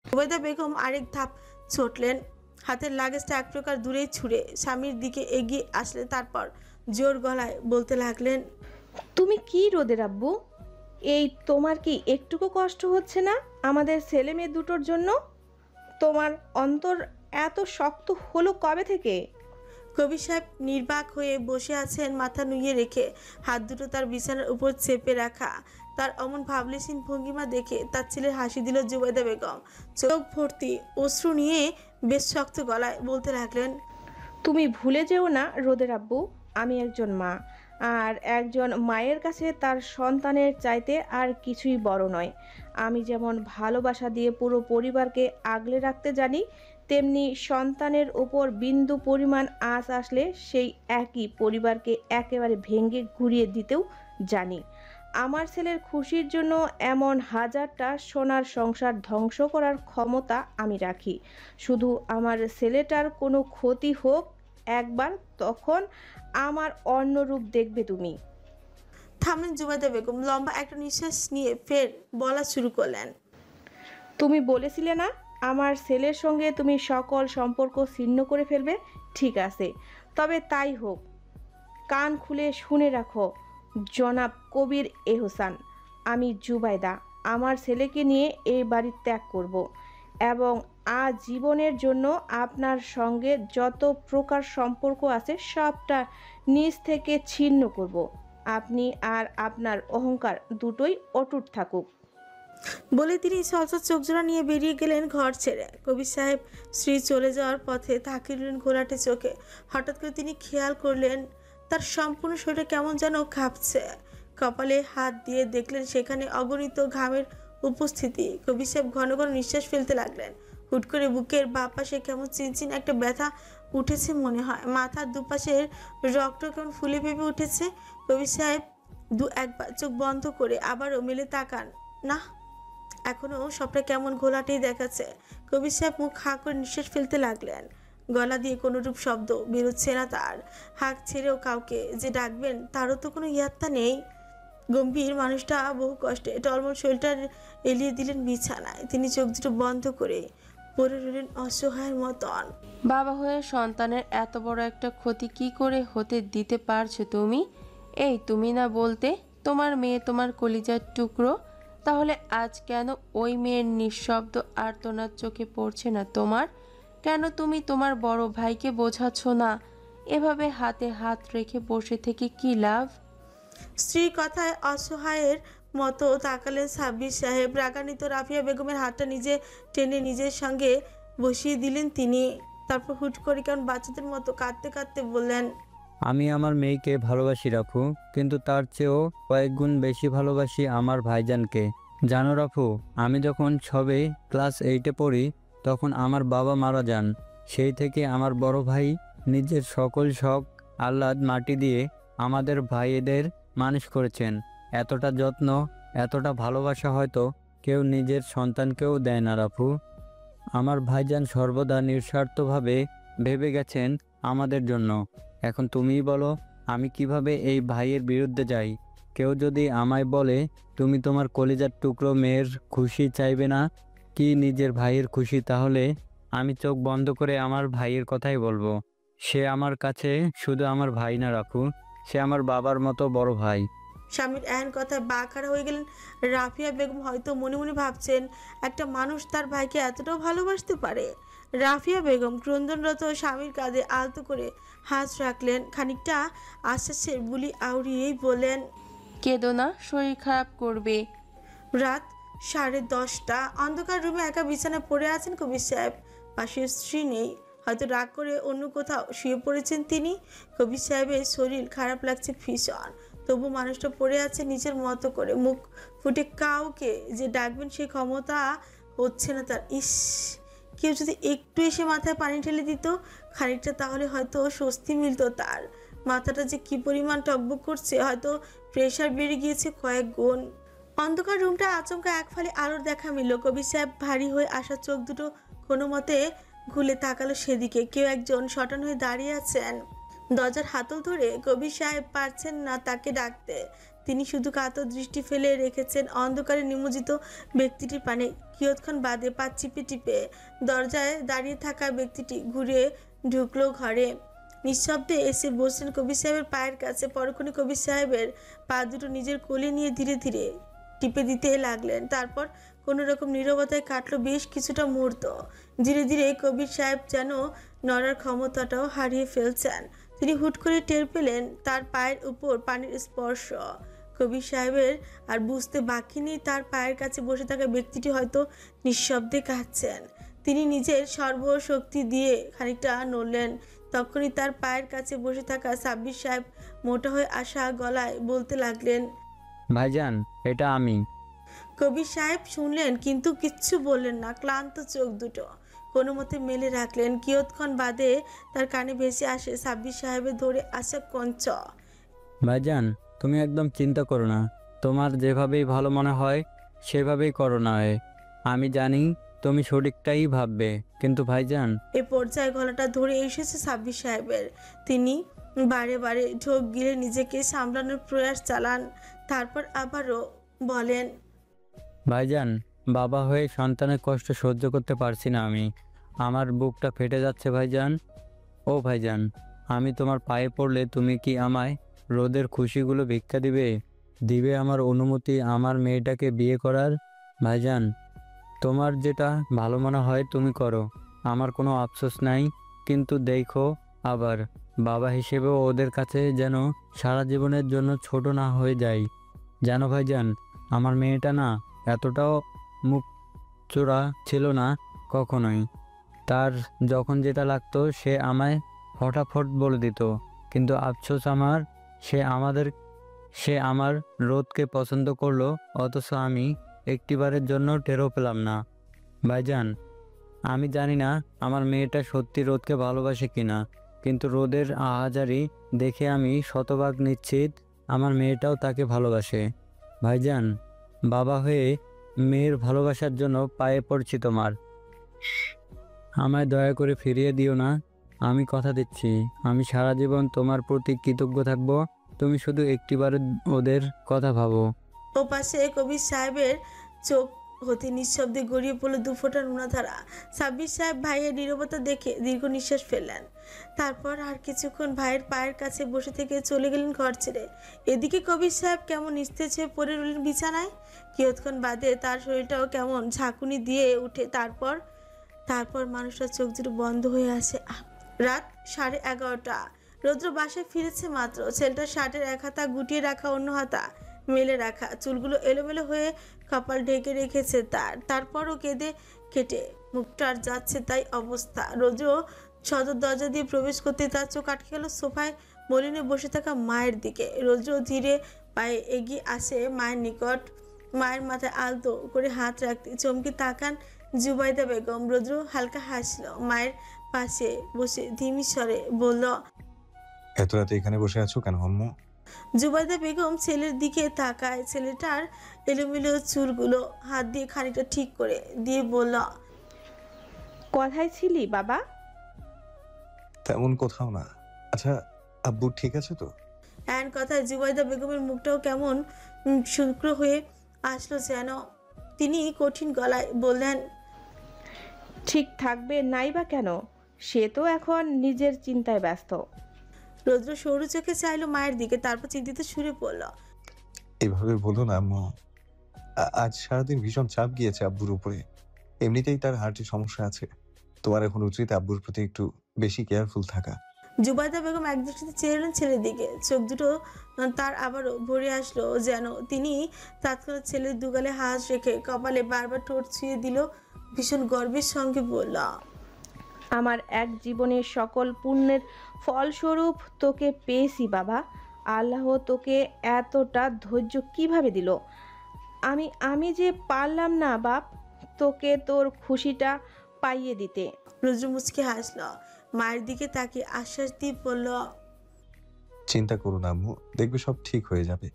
জুবাইদা বেগম আরেক ধাপ ছুটলেন, হাতের লাগেজটা এক প্রকার দূরেই ছুঁড়ে স্বামীর দিকে এগিয়ে আসলে তারপর জোর গলায় বলতে লাগলেন, তুমি কি রোদের আব্বু? এই তোমার কি একটুকু কষ্ট হচ্ছে না আমাদের ছেলে মেয়ে দুটোর জন্য? তোমার অন্তর এত শক্ত হলো কবে থেকে? কবির সাহেব নির্বাক হয়ে বসে আছেন, মাথা নুইয়ে রেখে হাত দুটো তার বিছানার উপর চেপে রাখা। তার অমন ভাবলেশীন ভঙ্গিমা দেখে তার ছেলের হাসি দিল জুবাইদা বেগম। চোখ ভর্তি অশ্রু নিয়ে বেশ শক্ত গলায় বলতে লাগলেন, তুমি ভুলে যেও না রোদের আব্বু, আমি একজন মা, আর একজন মায়ের কাছে তার সন্তানের চাইতে আর কিছুই বড় নয়। আমি যেমন ভালোবাসা দিয়ে পুরো পরিবারকে আগলে রাখতে জানি, তেমনি সন্তানের ওপর বিন্দু পরিমাণ আঁচ আসলে সেই একই পরিবারকে একেবারে ভেঙে ঘুরিয়ে দিতেও জানি। আমার ছেলের খুশির জন্য এমন হাজারটা সোনার সংসার ধ্বংস করার ক্ষমতা আমি রাখি। শুধু আমার ছেলেটার কোনো ক্ষতি হোক একবার, তখন আমার অন্য রূপ দেখবে তুমি। থামলেন জুবাইদা বেগম। লম্বা একটা নিঃশ্বাস নিয়ে ফের বলা শুরু করলেন, তুমি বলেছিলে না আমার ছেলের সঙ্গে তুমি সকল সম্পর্ক ছিন্ন করে ফেলবে? ঠিক আছে, তবে তাই হোক। কান খুলে শুনে রাখো জনাব কবির এহসান, আমি জুবাইদা আমার ছেলেকে নিয়ে এই বাড়ি ত্যাগ করব এবং আজীবনের জন্য আপনার সঙ্গে যত প্রকার সম্পর্ক আছে সবটা নিজ থেকে ছিন্ন করব। আপনি আর আপনার অহংকার দুটোই অটুট থাকুক। বলে তিনি সহসা চোখজোড়া নিয়ে বেরিয়ে গেলেন ঘর ছেড়ে। কবির সাহেব স্ত্রী চলে যাওয়ার পথে তাকিয়ে রইলেন ঘোলাটে চোখে। হঠাৎ করে তিনি খেয়াল করলেন তার সম্পূর্ণ শরীরে কেমন যেন কাঁপছে। কপালে হাত দিয়ে দেখলেন সেখানে অগণিত ঘামের উপস্থিতি। কবির সাহেব ঘন ঘন নিঃশ্বাস ফেলতে লাগলেন। হুট করে বুকের বাঁ পাশে কেমন চিনচিন একটা ব্যথা উঠেছে মনে হয়। মাথার দুপাশের রক্ত কেমন ফুলে ফেপে উঠেছে। কবির সাহেব দু একবার চোখ বন্ধ করে আবারও মেলে তাকান। না, এখনো সবটা কেমন ঘোলাটেই দেখাচ্ছে। কবির সাহেব মুখ হাঁ করে নিঃশ্বাস ফেলতে লাগলেন। গলা দিয়ে কোনোরূপ শব্দ বেরোচ্ছে না তার। হাঁক ছেড়েও কাউকে যে ডাকবেন তারও তো কোনো ইয়াত্তা নেই। গম্ভীর মানুষটা বহু কষ্টে টলমল শরীরটা এলিয়ে দিলেন বিছানায়। তিনি চোখ দুটো বন্ধ করে পড়ে রইলেন অসহায়ের মতন। বাবা হয়ে সন্তানের এত বড় একটা ক্ষতি কি করে হতে দিতে পারছো তুমি? এই তুমি না বলতে তোমার মেয়ে তোমার কলিজার টুকরো, তাহলে আজ কেন ওই মেয়ের নিঃশব্দ আর্তনাদ চোখে পড়ছে না তোমার? কেন তুমি তোমার বড় ভাইকে বোঝাচ্ছ না? এভাবে হাতে হাত রেখে বসে থেকে কি লাভ? স্ত্রীর কথায় অসহায়ের মতো তাকালেন সাব্বির সাহেব। রাগান্বিত রাফিয়া বেগমের হাতটা নিজে টেনে নিজের সঙ্গে বসিয়ে দিলেন তিনি। তারপর হুট করে কেমন বাচ্চাদের মতো কাঁদতে কাঁদতে বললেন, আমি আমার মেয়েকে ভালোবাসি রাফু, কিন্তু তার চেয়েও কয়েক গুণ বেশি ভালোবাসি আমার ভাইজানকে। জানো রাফু, আমি যখন সবে ক্লাস 8-এ পড়ি তখন আমার বাবা মারা যান। সেই থেকে আমার বড় ভাই নিজের সকল শখ আহ্লাদ মাটি দিয়ে আমাদের ভাইদের মানুষ করেছেন। এতটা যত্ন, এতটা ভালোবাসা হয়তো কেউ নিজের সন্তানকেও দেয় না রাফু। আমার ভাইজান সর্বদা নিঃস্বার্থভাবে ভেবে গেছেন আমাদের জন্য। এখন তুমিই বলো, আমি কিভাবে এই ভাইয়ের বিরুদ্ধে যাই? কেউ যদি আমায় বলে তুমি তোমার কলিজার টুকরো মেয়ের খুশি চাইবে না কি নিজের ভাইয়ের খুশি, তাহলে আমি চোখ বন্ধ করে আমার ভাইয়ের কথাই বলবো। সে আমার কাছে শুধু আমার ভাই না রাখু, সে আমার বাবার মতো বড় ভাই। স্বামীর এহেন কথায় বাঁকড়া হয়ে গেলেন রাফিয়া বেগম। হয়তো মনে মনে ভাবছেন একটা মানুষ তার ভাইকে এতটাও ভালোবাসতে পারে। রাফিয়া বেগম ক্রন্দনরত স্বামীর কাঁধে আলতো করে হাত রাখলেন। খানিকটা আশ্বাসের বুলি আউড়িয়েই বলেন, কেঁদো না, শরীর খারাপ করবে। রাত 10:30। অন্ধকার রুমে একা বিছানায় পড়ে আছেন কবির সাহেব। পাশে স্ত্রী নেই, হয়তো রাগ করে অন্য কোথাও শুয়ে পড়েছেন তিনি। কবির সাহেবের শরীর খারাপ লাগছে ভীষণ, তবু মানুষটা পড়ে আছে নিজের মতো করে। মুখ ফুটে কাউকে যে ডাকবেন সেই ক্ষমতা হচ্ছে না তার। ইস, কেউ যদি একটু এসে মাথায় পানি ঢেলে দিত খানিকটা, তাহলে হয়তো স্বস্তি মিলতো তার। মাথাটা যে কি পরিমাণ টকবক করছে, হয়তো প্রেশার বেড়ে গিয়েছে কয়েক গুণ। অন্ধকার রুমটা আচমকা এক ফালি আলোর দেখা মিলল। কবির সাহেব ভারী হয়ে আসা চোখ দুটো কোনো মতে ঘুলে তাকালো সেদিকে। কেউ একজন শটান হয়ে দাঁড়িয়ে আছেন। দরজার হাতল ধরে কবির সাহেব পারছেন না তাকে ডাকতে। তিনি শুধু কাতর দৃষ্টি ফেলে রেখেছেন অন্ধকারে নিমজ্জিত ব্যক্তিটির পানে। কিয়ৎক্ষণ বাদে পা চিপে টিপে দরজায় দাঁড়িয়ে থাকা ব্যক্তিটি ঘুরে ঢুকলো ঘরে। নিঃশব্দে এসে বসলেন কবির সাহেবের পায়ের কাছে। পরক্ষণে কবির সাহেবের পা দুটো নিজের কোলে নিয়ে ধীরে ধীরে টিপে দিতে লাগলেন। তারপর কোনো রকম নীরবতায় কাটলো বেশ কিছুটা মুহূর্ত। ধীরে ধীরে কবির সাহেব যেন নড়ার ক্ষমতাটাও হারিয়ে ফেলছেন। তিনি হুট করে টের পেলেন তার পায়ের উপর পানির স্পর্শ। কবির সাহেবের আর বুঝতে বাকি নেই তার পায়ের কাছে বসে থাকা ব্যক্তিটি হয়তো নিঃশব্দে কাঁদছেন। তিনি নিজের সর্বশক্তি দিয়ে খানিকটা নড়লেন। তখনই তার পায়ের কাছে বসে থাকা সাব্বির সাহেব মোটা হয়ে আসা গলায় বলতে লাগলেন, ভাইজান, এটা আমি। কবির সাহেব শুনলেন কিন্তু কিচ্ছু বললেন না। ক্লান্ত চোখ দুটো কোনো মতে মেলে রাখলেন। কিয়ৎক্ষণ বাদে তার কানে ভেসে আসে সাব্বির সাহেবের ধরে আসা কঞ্চ। ভাইজান, তুমি একদম চিন্তা করো না। তোমার যেভাবেই ভালো মনে হয় সেভাবেই করো না। আমি জানি তুমি সঠিকটাই ভাববে, কিন্তু ভাইজান। এ পর্যায়ে গলাটা ধরে এসেছে সাব্বির সাহেবের। তিনি বারে বারে ঢোক গিলে নিজেকে সামলানোর প্রয়াস চালান। তারপর আবারও বলেন, ভাইজান, বাবা হয়ে সন্তানের কষ্ট সহ্য করতে পারছি না আমি। আমার বুকটা ফেটে যাচ্ছে ভাইজান। ও ভাইজান, আমি তোমার পায়ে পড়লে তুমি কি আমায় রোদের খুশিগুলো ভিক্ষা দিবে আমার অনুমতি আমার মেয়েটাকে বিয়ে করার? ভাইজান, তোমার যেটা ভালো মনে হয় তুমি করো, আমার কোনো আফসোস নাই। কিন্তু দেখো, আবার বাবা হিসেবেও ওদের কাছে যেন সারা জীবনের জন্য ছোট না হয়ে যাই। জানো ভাইজান, আমার মেয়েটা না এতটাও মুখ চোরা ছিল না কখনোই। তার যখন যেটা লাগতো সে আমায় ফটাফট বলে দিত। কিন্তু আফসোস আমার, সে আমার রোদকে পছন্দ করলো, অথচ আমি একটিবারের জন্য টেরও পেলাম না। ভাইজান, আমি জানি না আমার মেয়েটা সত্যি রোদকে ভালোবাসে কিনা, কিন্তু রোদের আহাজারি দেখে আমি শতভাগ নিশ্চিত আমার মেয়েটাও তাকে ভালোবাসে। ভাইজান, বাবা হয়ে মেয়ের ভালোবাসার জন্য পায়ে পড়ছি তোমার। আমায় দয়া করে ফিরিয়ে দিও না। আমি কথা দিচ্ছি, আমি সারা জীবন তোমার প্রতি কৃতজ্ঞ থাকবো। তুমি শুধু একটিবার ওদের কথা ভাবো। ওপাশে কবির সাহেবের চোখ হতে নিঃশব্দে গড়িয়ে পড়ল দুফোঁটা নোনাধারা। সাব্বির সাহেব ভাইয়ের নীরবতা দেখে দীর্ঘ নিঃশ্বাস ফেললেন। তারপর আর কিছুক্ষণ ভাইয়ের পায়ের কাছে বসে থেকে চলে গেলেন ঘর ছেড়ে। এদিকে কবির সাহেব কেমন নিস্তেজ হয়ে পড়ে রইলেন বিছানায়। কিয়ৎক্ষণ বাদে তার শরীরটাও কেমন ঝাঁকুনি দিয়ে উঠে। তারপর মানুষটার চোখ দুটো বন্ধ হয়ে আসে। রাত 11:30। রৌদ্র বাসায় ফিরেছে মাত্র। ছেলেটার শার্টের এক হাতা গুটিয়ে রাখা, অন্য হাতা মেলে রাখা, চুলগুলো এলোমেলো হয়ে কপাল ঢেকে রেখেছে তারপরও কেটে মুখটার যাচ্ছে তাই অবস্থা। রৌদ্র সদর দরজা দিয়ে প্রবেশ করতে তার চোখ আটকে গেল সোফায় মলিনে বসে থাকা মায়ের দিকে। রৌদ্র ধীরে পায়ে এগিয়ে আসে মায়ের নিকট। মায়ের মাথায় আলতো করে হাত রাখতে চমকে তাকান জুবাইদা বেগম। রৌদ্র হালকা হাসল। মায়ের পাশে বসে ধিমি স্বরে বলল, এত রাতে এখানে বসে আছো কেন আম্মু? জুবাইদা বেগম ছেলের দিকে তাকায়। ছেলেটার এলোমেলো চুলগুলো হাত দিয়ে খানিকটা ঠিক করে দিয়ে বলল, কোথায় ছিলি বাবা? তেমন কোথাও না। আচ্ছা, আব্বু ঠিক আছে তো? এমন কথায় জুবাইদা বেগমের মুখটাও কেমন শুষ্ক হয়ে আসলো যেন। তিনি কঠিন গলায় বললেন, ঠিক থাকবে নাই বা কেন? সে তো এখন নিজের চিন্তায় ব্যস্ত। রৌদ্র সরু চোখে চাইলো মায়ের দিকে, তারপর চিন্তিত সুরে পড়ল, এভাবে বলো না আম্মু। আজ সারাদিন ভীষণ চাপ গিয়েছে আব্বুর উপরে। এমনিতেই তার হার্টের সমস্যা আছে। তোমার এখন উচিত আব্বুর প্রতি একটু বেশি কেয়ারফুল থাকা। জুবাইদা বেগম একদৃষ্টিতে চেয়ে ছেলের দিকে। চোখ দুটো তার আবারও ভরে আসলো যেন। তিনি তৎক্ষণাৎ ছেলের দুগালে হাত রেখে কপালে বারবার ঠোঁট ছুঁয়ে দিল। ভীষণ গর্বের সঙ্গে বলল, আমার এক জীবনের সকল পুণ্যের ফলস্বরূপ তোকে পেয়েছি বাবা। আল্লাহ তোকে এতটা ধৈর্য কিভাবে দিল? আমি যে পারলাম না বাপ তোকে তোর খুশিটা পাইয়ে দিতে। রুদ্র মুচকে হাসল। মায়ের দিকে তাকে আশ্বাস দিয়ে বলল, চিন্তা করো না আম্মু, দেখবে সব ঠিক হয়ে যাবে।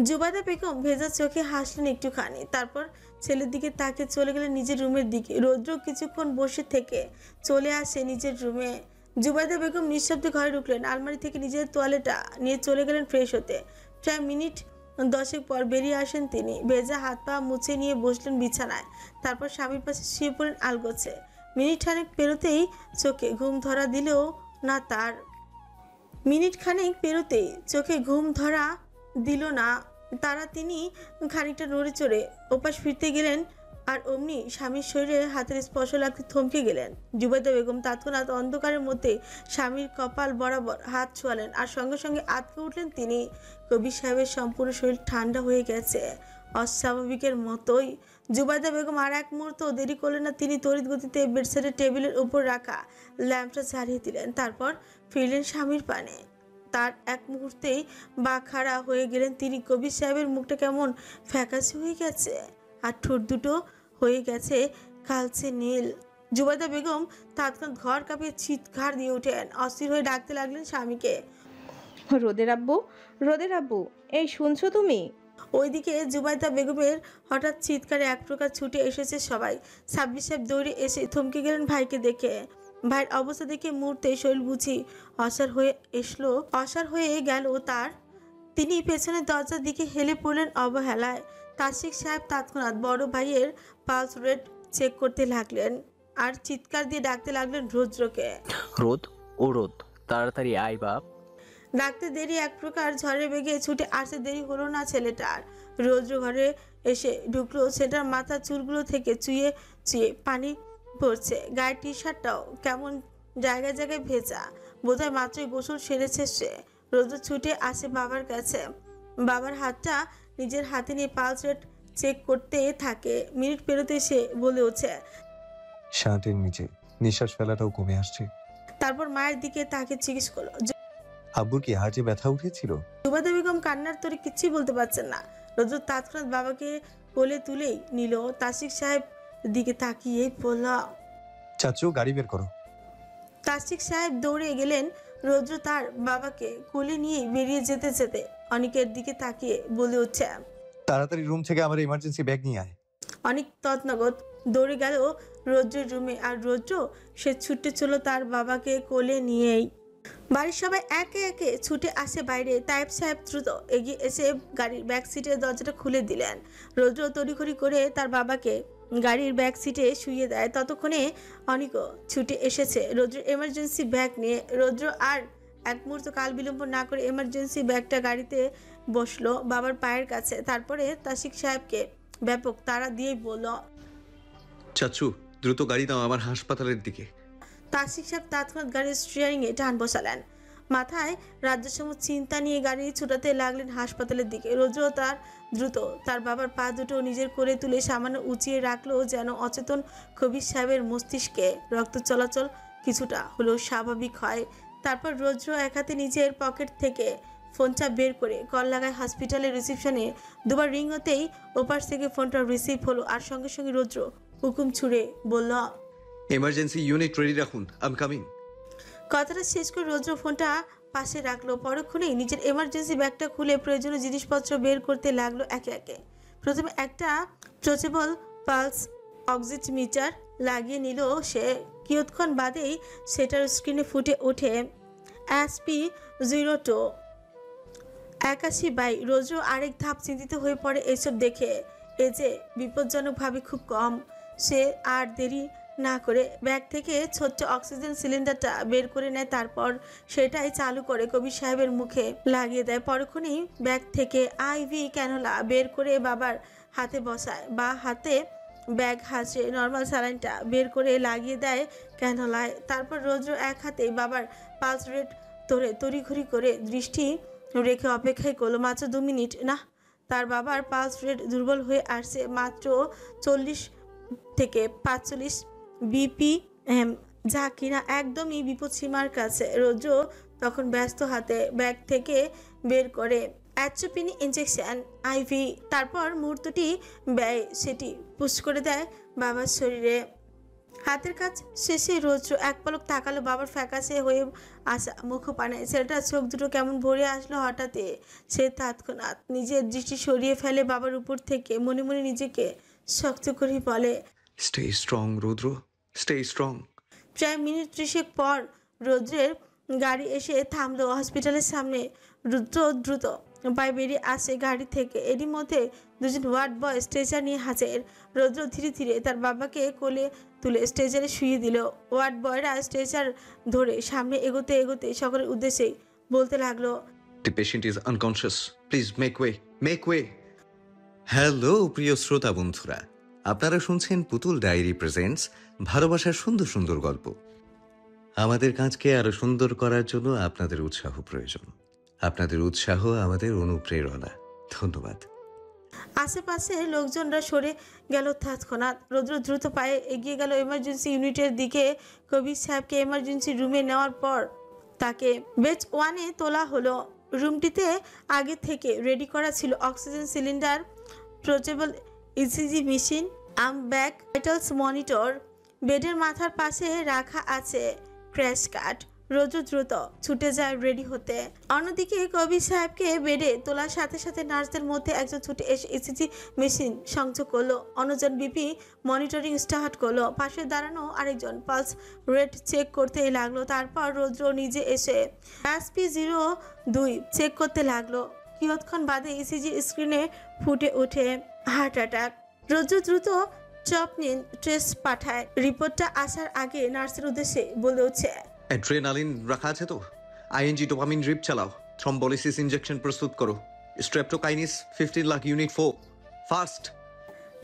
জুবাইদা বেগম ভেজা চোখে হাসলেন একটুখানি। তারপর ছেলের দিকে তাকে চলে গেলেন নিজের রুমের দিকে। রৌদ্র কিছুক্ষণ বসে থেকে চলে আসে নিজের রুমে। জুবাইদা বেগম নিঃশব্দে ঘরে ঢুকলেন। আলমারি থেকে নিজের তোয়ালেটা নিয়ে চলে গেলেন ফ্রেশ হতে। প্রায় মিনিট দশেক পর বেরিয়ে আসেন তিনি। ভেজা হাত পা মুছে নিয়ে বসলেন বিছানায়। তারপর স্বামীর পাশে শুয়ে পড়েন আলগোছে। মিনিট খানেক পেরোতেই চোখে ঘুম ধরা দিলেও না তার। মিনিট খানেক পেরোতেই চোখে ঘুম ধরা দিল না তারা। তিনি খানিকটা নড়ে চড়ে ওপাশ ফিরতে গেলেন, আর অমনি স্বামীর শরীরে হাতের স্পর্শ লাগতে থমকে গেলেন। জুবাইদা বেগম তৎক্ষণাৎ অন্ধকারের মধ্যে স্বামীর কপাল বরাবর হাত ছোঁয়ালেন, আর সঙ্গে সঙ্গে আঁতকে উঠলেন তিনি। কবির সাহেবের সম্পূর্ণ শরীর ঠান্ডা হয়ে গেছে, অস্বাভাবিকের মতোই। জুবাইদা বেগম আর এক মুহূর্ত দেরি করলেন না। তিনি তড়িৎ গতিতে বেডসাইডের টেবিলের উপর রাখা ল্যাম্পটা জ্বালিয়ে দিলেন। তারপর ফিরলেন স্বামীর পানে। তার এক মুহূর্তেই বাখাড়া হয়ে গেলেন তিনি। কবির সাহেবের মুখটা কেমন ফ্যাকাশে হয়ে গেছে, আর ঠোঁট দুটো হয়ে গেছে কালচে নীল। জুবাইদা বেগম তৎক্ষণাৎ ঘর কাঁপিয়ে চিৎকার দিয়ে উঠেন, অস্থির হয়ে ডাকতে লাগলেন স্বামীকে। রোদের আব্বু, রোদের আব্বু, এই শুনছো তুমি? ওইদিকে জুবাইদা বেগমের হঠাৎ চিৎকারে এক প্রকার ছুটে এসেছে সবাই। সাব্বির সাহেব দৌড়ে এসে থমকে গেলেন ভাইকে দেখে। ভাইয়ের অবস্থা দেখে মুহূর্তে শরীর বুঝি অসাড় হয়ে গেল তার। তিনি পেছনের দরজার দিকে হেলে পড়লেন অবহেলায়। তাসিক সাহেব তৎক্ষণাৎ বড় ভাইয়ের পালস রেট চেক করতে লাগলেন, আর চিৎকার দিয়ে ডাকতে লাগলেন রৌদ্রকে। রোদ, ও রোদ, তাড়াতাড়ি আয় বাপ। ডাকতে দেরি এক প্রকার ঝড়ে বেগে ছুটে আসতে দেরি হলো না ছেলেটার। রৌদ্র ঘরে এসে ঢুকলো। ছেলেটার মাথা চুলগুলো থেকে চুয়ে চুয়ে পানি পড়ছে। গায়ের টি শার্টটাও কেমন জায়গায় জায়গায় ভেজা, বোধহয় মাত্রই গোসল সেরেছে সে। রৌদ্র ছুটে আসে বাবার কাছে। বাবার হাতটা নিজের হাতে নিয়ে পালস রেট চেক করতে থাকে। মিনিট পেরোতে সে বলে ওঠে, শার্টের নিচে নিঃশ্বাস ফেলাটাও কমে আসছে। তারপর মায়ের দিকে তাকে জিজ্ঞেস করলো। আব্বুর কি হার্টে ব্যথা উঠেছিল? জুবাইদা বেগম কান্নার তোরে কিছুই বলতে পারছেন না। রোদ্র তৎক্ষণাৎ বাবাকে কোলে তুলেই নিল। তাসিক সাহেব দিকে তাকিয়ে বলল, চাচু গাড়ি বের করো। তাসিক সাহেব দৌড়ে গেলেন। রৌদ্র তার বাবাকে কোলে নিয়ে বেরিয়ে যেতে যেতে অনিকের দিকে তাকিয়ে বলে উঠছে, তাড়াতাড়ি রুম থেকে আমার ইমার্জেন্সি ব্যাগ নিয়ে আয়। অনেক তৎনগত দৌড়ে গেল রৌদ্রের রুমে, আর রৌদ্র সে ছুটে চলো তার বাবাকে কোলে নিয়েই। বাড়ির সবাই একে একে ছুটে আসে বাইরে। তায়েব সাহেব দ্রুত এগিয়ে এসে গাড়ির ব্যাক সিটের দরজাটা খুলে দিলেন। রৌদ্র তড়িঘড়ি করে তার বাবাকে গাড়ির ব্যাক সিটে শুইয়ে দেয়। ততক্ষণে অনিকও ছুটে এসেছে রৌদ্রের এমার্জেন্সি ব্যাগ নিয়ে। রৌদ্র আর এক মুহূর্ত কাল বিলম্ব না করে এমার্জেন্সি ব্যাগটা গাড়িতে বসলো বাবার পায়ের কাছে। তারপরে তাসিক সাহেবকে ব্যাপক তাড়া দিয়েই বলল, চাচু দ্রুত গাড়ি দাও আমার হাসপাতালের দিকে। তাসিক সাহেব তৎক্ষণাৎ গাড়ির স্টিয়ারিংয়ে টান বসালেন। মাথায় রাজ্যসমূহ চিন্তা নিয়ে গাড়ি ছুটাতে লাগলেন হাসপাতালের দিকে। রৌদ্র তার দ্রুত তার বাবার পা দুটো নিজের কোলে তুলে সামান্য উঁচিয়ে রাখলো, যেন অচেতন কবির সাহেবের মস্তিষ্কে রক্ত চলাচল কিছুটা হলেও স্বাভাবিক হয়। তারপর রৌদ্র এক হাতে নিজের পকেট থেকে ফোনটা বের করে কল লাগায় হসপিটালের রিসিপশনে। দুবার রিং হতেই ওপাশ থেকে ফোনটা রিসিভ হলো, আর সঙ্গে সঙ্গে রৌদ্র হুকুম ছুড়ে বলল, এমার্জেন্সি ইউনিট রেডি রাখুন, আই এম কামিং। কথাটা শেষ করে রৌদ্র ফোনটা পাশে রাখলো। পরক্ষণেই নিজের এমার্জেন্সি ব্যাগটা খুলে প্রয়োজনীয় জিনিসপত্র বের করতে লাগলো একে একে। প্রথমে একটা স্ট্রেচেবল পালস অক্সিমিটার লাগিয়ে নিল সে। কিয়ৎক্ষণ বাদেই সেটার স্ক্রিনে ফুটে ওঠে SP02 81/। রৌদ্র আরেক ধাপ চিন্তিত হয়ে পড়ে এসব দেখে। এ যে বিপজ্জনকভাবে খুব কম। সে আর দেরি না করে ব্যাগ থেকে ছোট্ট অক্সিজেন সিলিন্ডারটা বের করে নেয়। তারপর সেটাই চালু করে কবির সাহেবের মুখে লাগিয়ে দেয়। পরক্ষণেই ব্যাগ থেকে IV ক্যানোলা বের করে বাবার হাতে বসায়। বা হাতে ব্যাগ হাসে নর্মাল স্যালাইনটা বের করে লাগিয়ে দেয় ক্যানোলায়। তারপর রৌদ্র এক হাতেই বাবার পালস রেট ধরে তড়িঘড়ি করে দৃষ্টি রেখে অপেক্ষায় করলো মাত্র 2 মিনিট। না, তার বাবার পালস রেট দুর্বল হয়ে আসছে, মাত্র 40 থেকে 45 BPM, যা কিনা একদমই বিপদসীমার কাছে। রৌদ্র তখন ব্যস্ত হাতে ব্যাগ থেকে বের করে অ্যাট্রোপিনি ইনজেকশন IV। তারপর মুহূর্তটি ব্যয় সেটি পুশ করে দেয় বাবার শরীরে। হাতের কাজ শেষে রৌদ্র এক পলক তাকালো বাবার ফ্যাকাশে হয়ে আসা মুখপানে। ছেলেটার চোখ দুটো কেমন ভরে আসলো হঠাৎই। সে তৎক্ষণাৎ নিজের দৃষ্টি সরিয়ে ফেলে বাবার উপর থেকে। মনে মনে নিজেকে শক্ত করে বলে, স্টে স্ট্রং রুদ্র, স্টে স্ট্রং। প্রায় মিনিট 30 পর রৌদ্রের গাড়ি এসে থামলো হসপিটালের সামনে। রুদ্র দ্রুত পায়ে বেরিয়ে আসে গাড়ি থেকে। এরই মধ্যে দুজন ওয়ার্ড বয় স্ট্রেচার নিয়ে হাজির। রৌদ্র ধীরে ধীরে তার বাবাকে কোলে তুলে স্ট্রেচারে শুয়ে দিল। ওয়ার্ড বয়রা স্ট্রেচার ধরে সামনে এগোতে এগোতে সকলের উদ্দেশ্যে বলতে লাগলো, The patient is unconscious. Please make way. Make way. Hello প্রিয় শ্রোতা বন্ধুরা, আপনারা শুনছেন পুতুল ডায়েরি প্রেজেন্টস ভালোবাসার সুন্দর সুন্দর গল্প। আমাদের কাজকে আরো সুন্দর করার জন্য আপনাদের উৎসাহ প্রয়োজন। আপনাদের উৎসাহ আমাদের অনুপ্রেরণা। ধন্যবাদ। আশেপাশে লোকজনরা সরে গেল তৎক্ষণাৎ। রৌদ্র দ্রুত পায়ে এগিয়ে গেল এমার্জেন্সি ইউনিটের দিকে। কবির সাহেবকে এমার্জেন্সি রুমে নেওয়ার পর তাকে বেড 1-এ তোলা হলো। রুমটিতে আগে থেকে রেডি করা ছিল oxygen cylinder, portable ECG machine, arm bag, vitals monitor. বেডের মাথার পাশে রাখা আছে ক্র্যাশ কার্ড। রৌদ্র দ্রুত ছুটে যায় রেডি হতে। অন্যদিকে কবির সাহেবকে বেডে তোলার সাথে সাথে নার্সদের মধ্যে একজন ছুটে এসে ইসিজি মেশিন সংযোগ করলো। অন্যজন বিপি মনিটরিং স্টার্ট করলো। পাশে দাঁড়ানো আরেকজন পালস রেট চেক করতে লাগলো। তারপর রৌদ্র নিজে এসে SP02 চেক করতে লাগলো। কিয়ৎক্ষণ বাদে ইসিজি স্ক্রিনে ফুটে ওঠে হার্ট অ্যাটাক। রৌদ্র দ্রুত চপ নিন টেস্ট পাঠায়। রিপোর্টটা আসার আগে নার্সের উদ্দেশ্যে বলে উঠছে, অ্যাড্রেনালিন রাখা আছে তো? আইএনজি ডোপামিন ড্রিপ চালাও। থ্রম্বোলিসিস ইনজেকশন প্রস্তুত করো। স্ট্রেপ্টোকাইনিস 15 লাখ ইউনিট 4 ফাস্ট।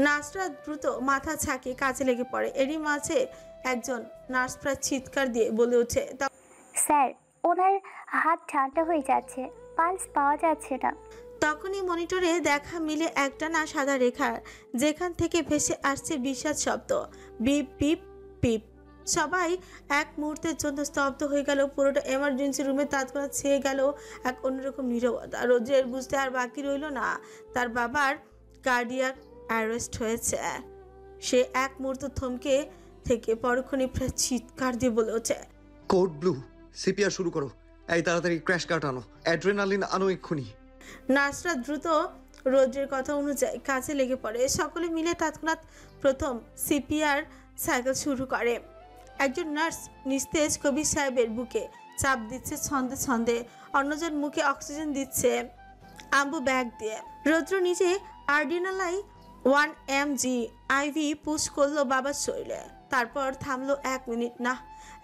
নার্সরা দ্রুত মাথা ঝাঁকিয়ে কাজে লেগে পড়ে। এরই মাঝে একজন নার্স প্রায় চিৎকার দিয়ে বলে ওঠে, স্যার, ওনার হাত ঠান্ডা হয়ে যাচ্ছে, পালস পাওয়া যাচ্ছে না। তখনই মনিটরে দেখা মিলে একটানা সাদা রেখা, যেখান থেকে ভেসে আসছে বিষাদ শব্দ, বিপ বিপ পিপ। সবাই এক মুহূর্তের জন্য স্তব্ধ হয়ে গেল। পুরোটা এমার্জেন্সি রুমে তৎক্ষণাৎ ছেয়ে গেল এক অন্যরকম নীরবতা। রোদ্রের বুঝতে আর বাকি রইল না তার বাবার কার্ডিয়াক অ্যারেস্ট হয়েছে। সে এক মুহূর্ত থমকে থেকে পরক্ষণে প্রায় চিৎকার দিয়ে বলে ওঠে, কোড ব্লু, সিপিআর শুরু করো। এই তাড়াতাড়ি ক্র্যাশ কার্ট আনো, অ্যাড্রেনালিন আনো এক্ষুনি। নার্সরা দ্রুত রোদ্রের কথা অনুযায়ী কাজে লেগে পড়ে। সকলে মিলে তৎক্ষণাৎ প্রথম সিপিআর সাইকেল শুরু করে। একজন নার্স নিস্তেজ কবির সাহেবের বুকে চাপ দিচ্ছে ছন্দে ছন্দে, অন্যজন মুখে অক্সিজেন দিচ্ছে আম্বু ব্যাগ দিয়ে। রৌদ্র নিজে আর্ডিনালাই 1 mg আইভি পুশ করলো বাবার শরীরে। তারপর থামলো 1 মিনিট। না,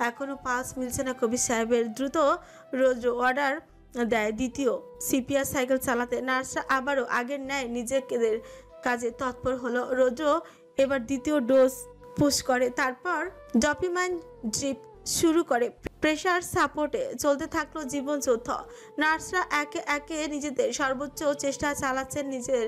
এখনো পালস মিলছে না কবির সাহেবের। দ্রুত রৌদ্র অর্ডার দেয় দ্বিতীয় সিপিআর সাইকেল চালাতে। নার্সরা আবারও আগের ন্যায় নিজেদের কাজে তৎপর হলো। রৌদ্র এবার দ্বিতীয় ডোজ পুশ করে। তারপর ডপিমাইন ড্রিপ শুরু করে। প্রেশার সাপোর্টে চলতে থাকলো জীবন যুদ্ধ। নার্সরা একে একে নিজেদের সর্বোচ্চ চেষ্টা চালাচ্ছেন নিজের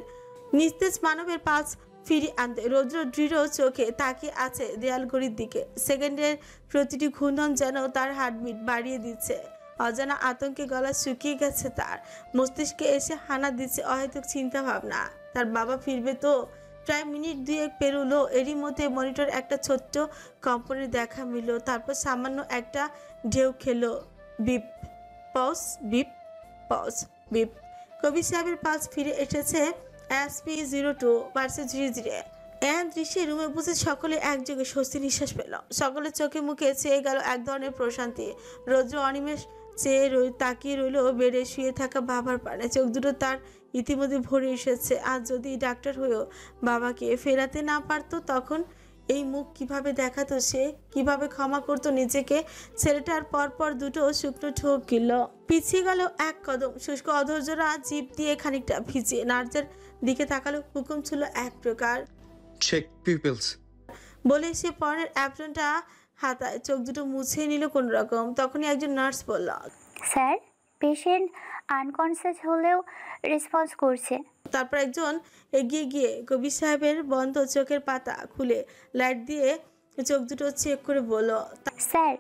নিস্তেজ মানবের পালস ফিরিয়ে আনতে। রৌদ্র দৃঢ় চোখে তাকিয়ে আছে দেয়াল ঘড়ির দিকে। সেকেন্ডের প্রতিটি ঘূর্ণন যেন তার হার্টবিট বাড়িয়ে দিচ্ছে। অজানা আতঙ্কে গলা শুকিয়ে গেছে তার। মস্তিষ্কে এসে হানা দিচ্ছে অহেতুক চিন্তা ভাবনা। তার বাবা ফিরবে তো? প্রায় মিনিট 2 পেরোলো। এরই মধ্যে মনিটর একটা ছোট্ট কম্পনের দেখা মিলল। তারপর সামান্য একটা ঢেউ খেলো। Beep pause, beep pause, beep. Kabir সাহেবের পালস ফিরে এসেছে SP02 বাড়ছে ধীরে ধীরে। দৃশ্যে রুমে বসে সকলে একযোগে স্বস্তি নিঃশ্বাস পেল। সকলের চোখে মুখে চেয়ে গেল এক ধরনের প্রশান্তি। রৌদ্র অনিমেষ চেয়ে তাকিয়ে রইল বেডে শুয়ে থাকা বাবার পানে। চোখ দুটো তার ইতিমধ্যে ভরে এসেছে। আজ যদি ডাক্তার হয়েও বাবাকে ফেরাতে না পারতো, তখন এই মুখ কিভাবে দেখাতো সে? কিভাবে ক্ষমা করতো নিজেকে? ছেলেটার পরপর দুটো শুকনো ঠোক গিলল। পিছিয়ে গেল এক কদম। শুষ্ক অধৈর্যরা জিভ দিয়ে খানিকটা ভিজিয়ে নার্সের দিকে তাকালো। হুকুম ছিল এক প্রকার, চেক পিপলস। বলে সে পরনের অ্যাপ্রনটা হাতায় চোখ দুটো মুছে নিল কোন রকম। তখনই একজন নার্স বলল, স্যার, পেশেন্ট আনকনসিয়াস হলেও রেসপন্স করছে। তারপর একজন এগিয়ে গিয়ে কবির সাহেবের বন্ধ চোখের পাতা খুলে লাইট দিয়ে চোখ দুটো চেক করে বলল, স্যার,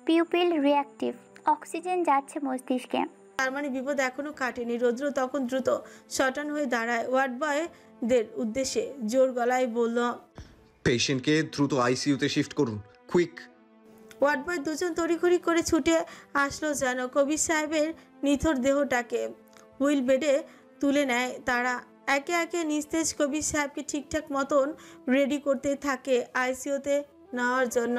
পিউপিল রিঅ্যাক্টিভ, অক্সিজেন যাচ্ছে মস্তিষ্কে। তার মানে বিপদ এখনো কাটেনি। রৌদ্র তখন দ্রুত শটান হয়ে দাঁড়ায়। ওয়ার্ড বয়দের উদ্দেশ্যে জোর গলায় বলল, পেশেন্টকে দ্রুত আইসিইউতে শিফট করুন, কুইক। ওয়ার্ড বয় দুজন তড়িঘড়ি করে ছুটে আসলো যেন কবির সাহেবের নিথর দেহটাকে হুইল বেডে তুলে নেয় তারা। একে একে নিস্তেজ কবির সাহেবকে ঠিকঠাক মতন রেডি করতে থাকে আইসিইউতে নেওয়ার জন্য।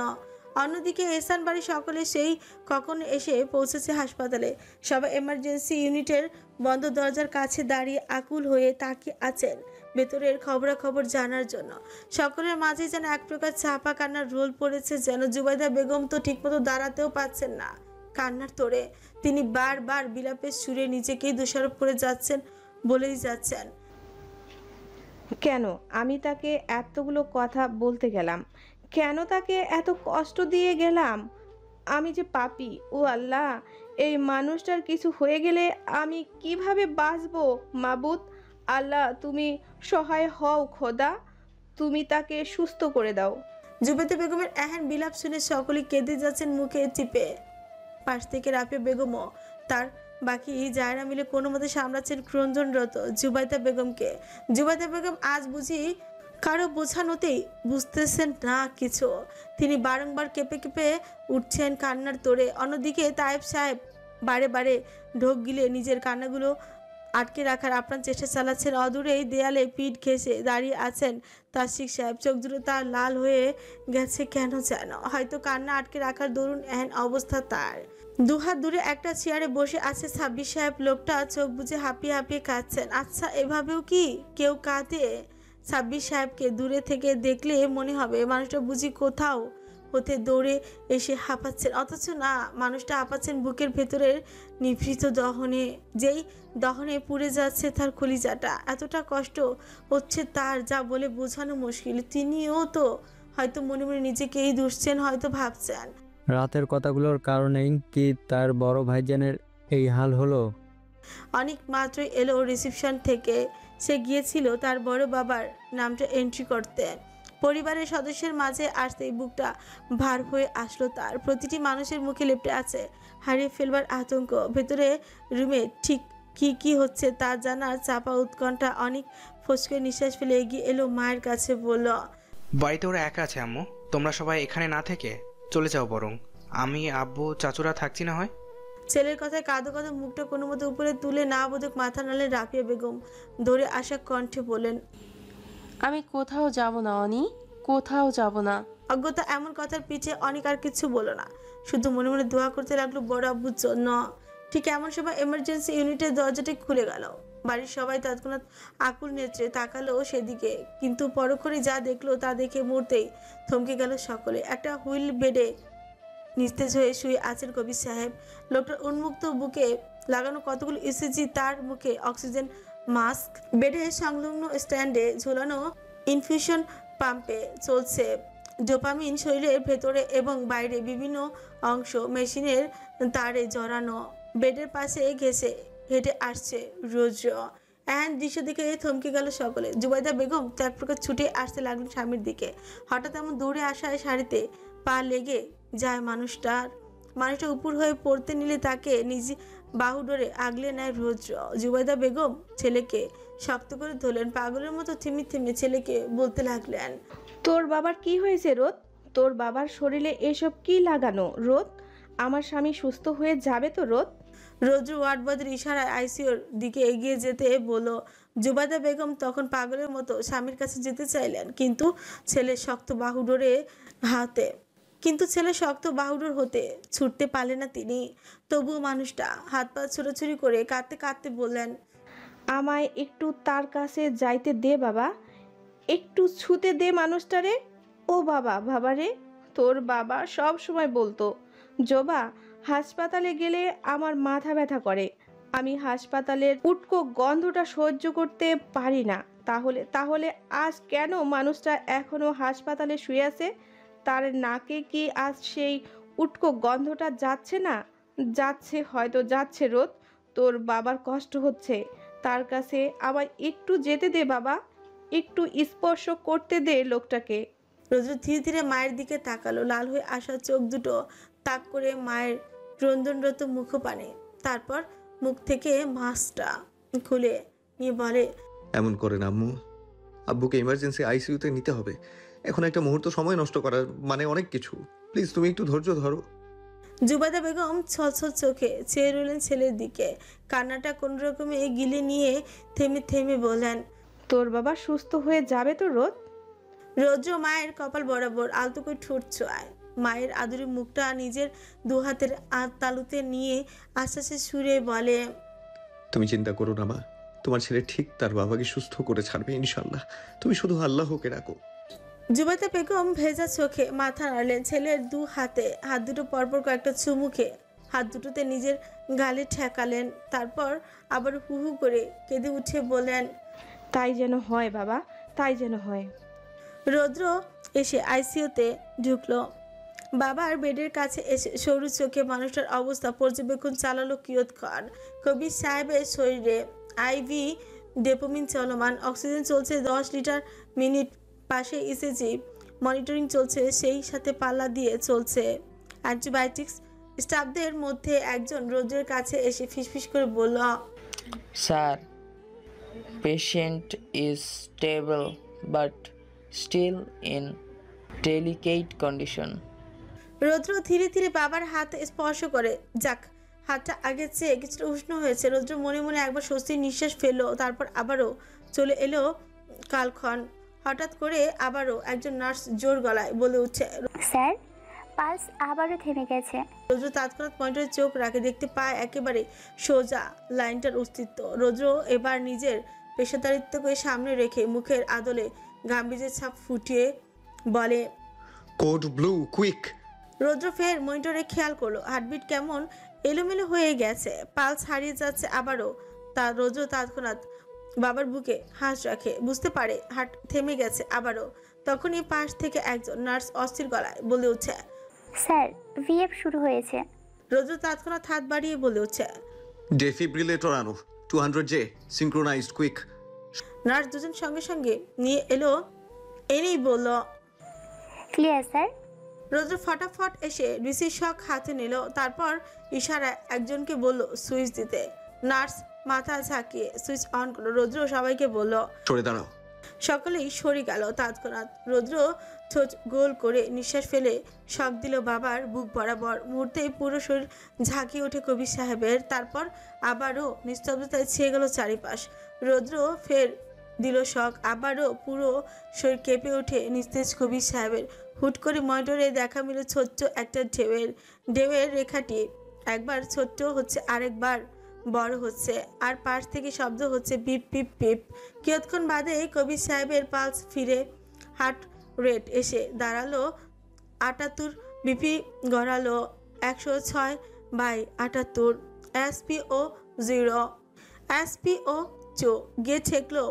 অন্যদিকে এহসান বাড়ি সকলে সেই কখন এসে পৌঁছেছে হাসপাতালে। সবাই এমার্জেন্সি ইউনিটের বন্ধ দরজার কাছে দাঁড়িয়ে আকুল হয়ে তাকিয়ে আছেন ভেতরের খবরাখবর জানার জন্য। সকলের মাঝে যেন এক প্রকার চাপা কান্নার রোল পড়েছে, যেন জুবাইদা বেগম তো ঠিকমতো দাঁড়াতেও পারছেন না কান্নার তোড়ে। তিনি বারবার বিলাপের সুরে নিজেকেই দোষারোপ করে যাচ্ছেন, বলেই যাচ্ছেন, কেন আমি তাকে এতগুলো কথা বলতে গেলাম? কেন তাকে এত কষ্ট দিয়ে গেলাম? আমি যে পাপী, ও আল্লাহ! এই মানুষটার কিছু হয়ে গেলে আমি কিভাবে বাঁচবো? মাবুদ আল্লাহ, তুমি সহায় হও খোদা, তুমি তাকে সুস্থ করে দাও। জুবাইদা বেগমের এহেন বিলাপ শুনে সকলেই কেঁদে যাচ্ছেন মুখে চিপে। পাশ থেকে রাফিয়া বেগমও তার বাকি জায়রা মিলে কোনো মতে সামলাচ্ছেন ক্রন্দনরত জুবাইদা বেগমকে। জুবাইদা বেগম আজ বুঝি কারো বোঝানোতেই বুঝতেছেন না কিছু। তিনি বারংবার কেঁপে কেঁপে উঠছেন কান্নার তোড়ে। অন্যদিকে তায়েব সাহেব বারে বারে ঢোক গিলে নিজের কান্নাগুলো আটকে রাখার আপ্রাণ চেষ্টা চালাচ্ছেন। অদূরেই দেয়ালে পিঠ ঘেঁষে দাঁড়িয়ে আছেন তাসিক সাহেব। চোখ দুটো তার লাল হয়ে গেছে কেন যেন, হয়তো কান্না আটকে রাখার দরুন এহেন অবস্থা তার। দুহাত দূরে একটা চেয়ারে বসে আছে সাব্বির সাহেব। লোকটা চোখ বুজে হাঁপিয়ে হাঁপিয়ে কাঁদছেন। আচ্ছা, এভাবেও কি কেউ কাঁদে? সাব্বির সাহেবকে দূরে থেকে দেখলে মনে হবে মানুষটা বুঝি কোথাও হতে দৌড়ে এসে হাঁপাচ্ছেন, অথচ না, মানুষটা হাঁপাচ্ছেন বুকের ভেতরের নিভৃত দহনে। যেই দহনে পুড়ে যাচ্ছে তার কলিজাটা। এতটা কষ্ট হচ্ছে তার যা বলে বোঝানো মুশকিল। তিনিও তো হয়তো মনে মনে নিজেকেই দুষছেন, হয়তো ভাবছেন, রাতের কথাগুলোর কারণেই কি তার বড় ভাইজানের এই হাল হলো? অনেক মাত্রই এলো রিসিপশন থেকে। সে গিয়েছিল তার বড় বাবার নামটা এন্ট্রি করতে। পরিবারের সদস্যের মাঝে আসতেই বুকটা ভার হয়ে আসলো তার। প্রতিটি মানুষের মুখে লেপ্টে আছে হারিয়ে ফেলবার আতঙ্ক। ভেতরে রুমে ঠিক কি কি হচ্ছে তা জানার চাপা উৎকণ্ঠা। অনেক ফসকে নিঃশ্বাস ফেলে এগিয়ে এলো মায়ের কাছে, বলল, বাড়িতে ওরা একা আছে আম্মু, তোমরা সবাই এখানে না থেকে চলে যাও, বরং আমি আব্বু চাচুরা থাকছি না হয়। ছেলের কথায় কাঁদো কাঁদো মুখটা কোনো মতো উপরে তুলে না বোধক মাথা নাড়লেন রাফিয়া বেগম। ধরে আসা কণ্ঠে বলেন, আমি কোথাও যাব না অনি, কোথাও যাব না। অজ্ঞতা এমন কথার পিছে অনেক আর কিছু বলো না, শুধু মনে মনে দোয়া করতে লাগলো বড় আব্বুর জন্য। ঠিক এমন সময় এমার্জেন্সি ইউনিটের দরজাটি খুলে গেল। বাড়ির সবাই তৎক্ষণাৎ আকুল নেত্রে তাকালো সেদিকে, কিন্তু পরক্ষণে যা দেখলো তা দেখে মুহূর্তেই থমকে গেল সকলে। একটা হুইল বেডে নিস্তেজ হয়ে শুয়ে আছেন কবির সাহেব। লোকটার উন্মুক্ত বুকে লাগানো কতগুলো ইসিজি, তার মুখে অক্সিজেন মাস্ক, বেডে সংলগ্ন স্ট্যান্ডে ঝোলানো ইনফিউশন পাম্পে চলছে ডোপামিন শরীরের ভেতরে এবং বাইরে বিভিন্ন অংশ মেশিনের তারে জড়ানো। বেডের পাশে ঘেঁষে হেঁটে আসছে রোজ। এহেন দৃশ্য দেখে থমকে গেল সকলে। জুবাইদা বেগম তো এক প্রকার ছুটে আসতে লাগলেন স্বামীর দিকে। হঠাৎ এমন দৌড়ে আসায় শাড়িতে পা লেগে যায় মানুষটার। মানুষটা উপর হয়ে পড়তে নিলে তাকে নিজ বাহু ডোরে আগলে নেয় রোজ। জুবাইদা বেগম ছেলেকে শক্ত করে ধরলেন, পাগলের মতো থেমে থেমে ছেলেকে বলতে লাগলেন, তোর বাবার কি হয়েছে রোদ? তোর বাবার শরীরে এসব কি লাগানো রোদ? আমার স্বামী সুস্থ হয়ে যাবে তো রোদ? রোদ্র ওয়ার্ডবদের ইশারায় আইসিইউর দিকে এগিয়ে যেতে বলল। জুবাইদা বেগম তখন পাগলের মতো স্বামীর কাছে যেতে চাইলেন, কিন্তু ছেলের শক্ত বাহুডোর হতে ছুটতে পারলেন না তিনি। তবুও মানুষটা হাত পা ছোড়াছুড়ি করে কাঁদতে কাঁদতে বললেন, আমায় একটু তার কাছে যাইতে দে বাবা, একটু ছুতে দে মানুষটারে। ও বাবা, বাবা রে, তোর বাবা সব সময় বলতো, জোবা হাসপাতালে গেলে আমার মাথা ব্যথা করে, আমি হাসপাতালের উটকো গন্ধটা সহ্য করতে পারি না। তাহলে তাহলে আজ কেন মানুষটা এখনো হাসপাতালে শুয়ে আছে? তার নাকে কি আজ সেই উটকো গন্ধটা যাচ্ছে না? যাচ্ছে, হয়তো যাচ্ছে রোদ। তোর বাবার কষ্ট হচ্ছে, তার কাছে আমায় একটু যেতে দে বাবা, একটু স্পর্শ করতে দে লোকটাকে। রোদ্র ধীরে ধীরে মায়ের দিকে তাকালো। লাল হয়ে আসা চোখ দুটো তাক করে মায়ের ক্রন্দনরত মুখপানে। তারপর মুখ থেকে মাস্কটা খুলে নিয়ে বলে, এমন করেন আম্মু, আব্বুকে ইমার্জেন্সি আইসিইউতে নিতে হবে। এখন একটা মুহূর্ত সময় নষ্ট করার মানে অনেক কিছু। প্লিজ তুমি একটু ধৈর্য ধরো। জুবাইদা বেগম ছলছল চোখে চেয়ে রইলেন ছেলের দিকে। কান্নাটা কোন রকমে গিলে নিয়ে থেমে থেমে বলেন, তোর বাবা সুস্থ হয়ে যাবে তো রোদ? রৌদ্র মায়ের কপাল বরাবর আলতো করে ঠোঁট ছোঁয়ায়। মায়ের আদুরি মুখটা নিজের দু হাতের তালুতে নিয়ে আস্তে আস্তে সুরে বলে, তুমি চিন্তা করো না মা, তোমার ছেলে ঠিক তার বাবাকে সুস্থ করে ছাড়বে ইনশাল্লাহ। তুমি শুধু আল্লাহকে রাখো। জুবাইদা বেগম ভেজা চোখে মাথা নাড়লেন। ছেলের দু হাতে হাত দুটো পরপর কয়েকটা চুমুকে হাত দুটোতে নিজের গালে ঠেকালেন। তারপর আবার হু হু করে কেঁদে উঠে বললেন, তাই যেন হয় বাবা, তাই যেন হয়। রৌদ্র এসে আইসিইউতে ঢুকলো। বাবার বেডের কাছে এসে সরু চোখে মানুষটার অবস্থা পর্যবেক্ষণ চালালো কিয়ৎক্ষণ। কবির সাহেবের শরীরে আইভি ডোপামিন চলমান, অক্সিজেন চলছে 10 লিটার মিনিট, পাশে ইসিজি মনিটরিং চলছে, সেই সাথে পাল্লা দিয়ে চলছে অ্যান্টিবায়োটিক্স। স্টাফদের মধ্যে একজন রৌদ্রের কাছে এসে ফিসফিস করে বলল, sir, patient is stable but still in delicate condition. Roudra ধীরে ধীরে বাবার হাত স্পর্শ করে। যাক, হাতটা আগের চেয়ে কিছুটা উষ্ণ হয়েছে। রৌদ্র মনে মনে একবার স্বস্তির নিঃশ্বাস ফেললো। তারপর আবারও চলে এলো কালক্ষণ। হঠাৎ করে আবারও একজন নার্স জোর গলায় বলে উঠছে, স্যার, পালস আবারও থেমে গেছে। রৌদ্র তৎক্ষণাৎ পয়েন্টারে চোখ রাখে, দেখতে পায় একেবারে সোজা লাইনটার অস্তিত্ব। রৌদ্র এবার নিজের পেশাদারিত্বকে সামনে রেখে মুখের আদলে গাম্ভীর্যের ছাপ ফুটিয়ে বলে, কোড ব্লু, কুইক। রৌদ্র ফের মনিটরে খেয়াল করলো। হার্টবিট কেমন এলোমেলো হয়ে গেছে, পালস হারিয়ে যাচ্ছে আবারও। তার রৌদ্র তৎক্ষণাৎ বাবার বুকে হাত রাখে, বুঝতে পারে হার্ট থেমে গেছে আবারও। তখনই পাশ থেকে একজন নার্স অস্থির গলায় বলে উঠছে, স্যার, ভিএফ শুরু হয়েছে। রৌদ্র তৎক্ষণাৎ হাত বাড়িয়ে বলে উঠছে, ডেফিব্রিলেটর আনো, 200J সিনক্রোনাইজড, কুইক। নার্স দুজন সঙ্গে সঙ্গে নিয়ে এলো, এনেই বলল, ক্লিয়ার স্যার। রৌদ্র ফটাফট এসে ডিসি শক হাতে নিল। তারপর ইশারায় একজনকে বলল সুইচ দিতে। নার্স মাথা ঝাঁকিয়ে সুইচ অন করলো। রৌদ্র সবাইকে বলল, সরে দাঁড়াও। সকলেই সরে গেল। তৎক্ষণাৎ রৌদ্র ঠোঁট গোল করে নিঃশ্বাস ফেলে শক দিল বাবার বুক বরাবর। মুহূর্তেই পুরো শরীর ঝাঁকিয়ে ওঠে কবির সাহেবের। তারপর আবারও নিস্তব্ধতায় ছেয়ে গেল চারিপাশ। রৌদ্র ফের দিল শক, আবারও পুরো শরীর কেঁপে ওঠে নিস্তেজ কবির সাহেবের। হুট করে মনিটরে দেখা মিল ছোট্ট একটা ঢেউয়ের রেখাটি একবার ছোট্ট হচ্ছে, আরেকবার বড় হচ্ছে, আর পাশ থেকে শব্দ হচ্ছে পিপ পিপ পিপ। কিয়ৎক্ষণ বাদে কবির সাহেবের পালস ফিরে, হার্ট রেট এসে দাঁড়ালো 78, বিপি গড়ালো 106/78, এসপিও 0, এসপিও 2 গিয়ে ঠেকলো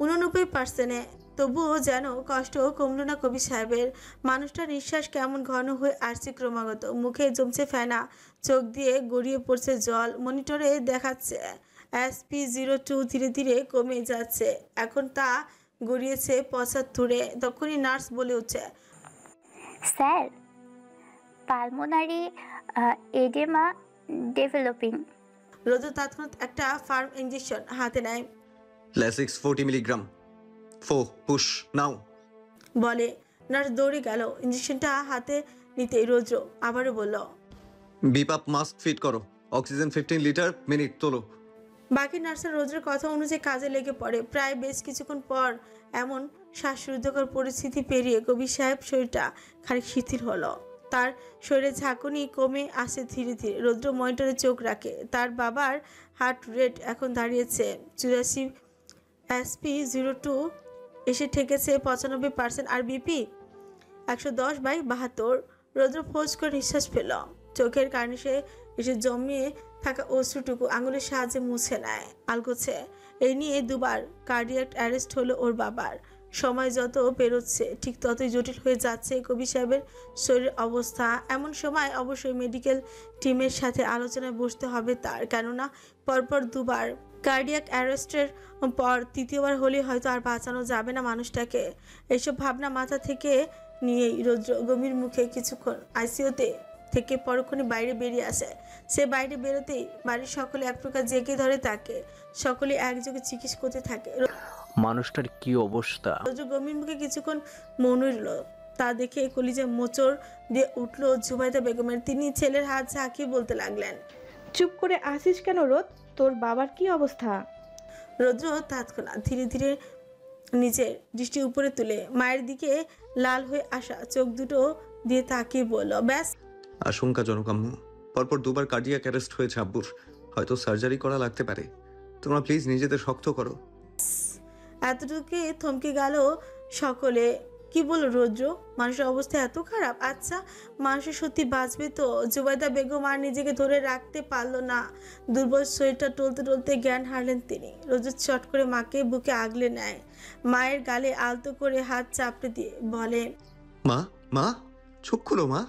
89%-এ। তবুও যেন কষ্ট কমলো না কবির সাহেবের। মানুষটার নিঃশ্বাস কেমন ঘন হয়ে আসছে ক্রমাগত, মুখে জমছে ফেনা, চোখ দিয়ে গড়িয়ে পড়ছে জল। মনিটরে দেখাচ্ছে SP02 ধীরে ধীরে কমে যাচ্ছে, এখন তা গড়িয়েছে 75-এ। তখনই নার্স বলে উঠছে, স্যার, পালমোনারি এডেমা ডেভেলপিং। রোদ তৎক্ষণাৎ একটা ফার্ম ইঞ্জেকশন হাতে নেয়, ল্যাসিক্স 40 মিলিগ্রাম, 4 পুশ নাও বলে। নার্স দৌড়ে গেল ইঞ্জেকশনটা হাতে নিতেই রৌদ্র আবারও বলল, বিপাপ মাস্ক ফিট করো, অক্সিজেন 15 লিটার মিনিট তোলো। বাকি নার্সের রৌদ্রের কথা অনুযায়ী কাজে লেগে পড়ে। প্রায় বেশ কিছুক্ষণ পর এমন শ্বাসরুদ্ধকর পরিস্থিতি পেরিয়ে কবির সাহেব শরীরটা খানিক শিথিল হলো। তার শরীরে ঝাঁকুনি কমে আসে ধীরে ধীরে। রৌদ্র মনিটরে চোখ রাখে। তার বাবার হার্ট রেট এখন দাঁড়িয়েছে 84, SP02 এসে ঠেকেছে 95%, আর বিপি 110/72। রৌদ্র ফোঁস করে নিঃশ্বাস ফেল। চোখের কার্নিশে এসে জমিয়ে থাকা অশ্রুটুকু আঙুলের সাহায্যে মুছে নেয়, আলগোছে। এই নিয়ে দুবার কার্ডিয়াক অ্যারেস্ট হলো ওর বাবার। সময় যত পেরোচ্ছে ঠিক ততই জটিল হয়ে যাচ্ছে কবির সাহেবের শরীরের অবস্থা। এমন সময় অবশ্যই মেডিকেল টিমের সাথে আলোচনায় বসতে হবে তার, কেননা পরপর দুবার কার্ডিয়াক অ্যারেস্টের পর তৃতীয়বার হলে হয়তো আর বাঁচানো যাবে না মানুষটাকে। এইসব ভাবনা মাথা থেকে নিয়েই রৌদ্র গম্ভীর মুখে কিছুক্ষণ আইসিইউতে থেকে পরক্ষণে বাইরে বেরিয়ে আসে। সে বাইরে বেরোতেই বাড়ির সকলে এক প্রকার জেগে ধরে তাকে। সকলে একযোগে চিকিৎসা করতে থাকে। মানুষটার কি অবস্থা? রৌদ্র গম্ভীর মুখে কিছুক্ষণ মৌন রইল। তা দেখে কলিজা মোচড় দিয়ে উঠল জুবাইদা বেগমের। তিনি ছেলের হাত ঝাঁকিয়ে বলতে লাগলেন, চুপ করে আসিস কেন রোদ? তোর বাবার কি অবস্থা? রৌদ্র তৎক্ষণাৎ ধীরে ধীরে নিজের দৃষ্টি উপরে তুলে মায়ের দিকে লাল হয়ে আসা চোখ দুটো দিয়ে তাকিয়ে বলল, ব্যাস। আশঙ্কাজনক আম্মু, পরপর দুবার কার্ডিয়াক অ্যারেস্ট হয়েছে আব্বুর, হয়তো সার্জারি করা লাগতে পারে। তোমরা প্লিজ নিজেদের শক্ত করো। এতটুকু থমকে গেল সকলে। কি বলল রৌদ্র? মানুষের অবস্থা এত খারাপ? আচ্ছা, মানুষের সত্যি বাঁচবে তো? জুবাইদা বেগম আর নিজেকে ধরে রাখতে পারল না। দুর্বল শরীরটা টলতে টলতে জ্ঞান হারলেন তিনি। রৌদ্র চট করে মাকে বুকে আগলে নেয়, মায়ের গালে আলতো করে হাত চাপড়ে দিয়ে বলে, মা, মা, চোখ খুলো মা।